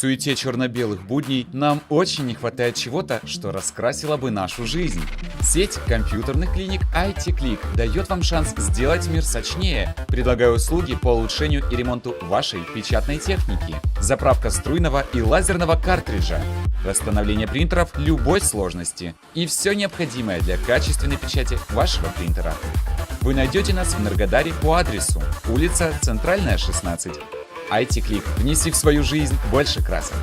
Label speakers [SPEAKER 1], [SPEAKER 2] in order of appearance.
[SPEAKER 1] суете черно-белых будней нам очень не хватает чего-то, что раскрасило бы нашу жизнь. Сеть компьютерных клиник IT-Click дает вам шанс сделать мир сочнее, предлагая услуги по улучшению и ремонту вашей печатной техники, заправка струйного и лазерного картриджа, восстановление принтеров любой сложности и все необходимое для качественной печати вашего принтера. Вы найдете нас в Энергодаре по адресу улица Центральная, 16. IT-Click. Внеси в свою жизнь больше красок.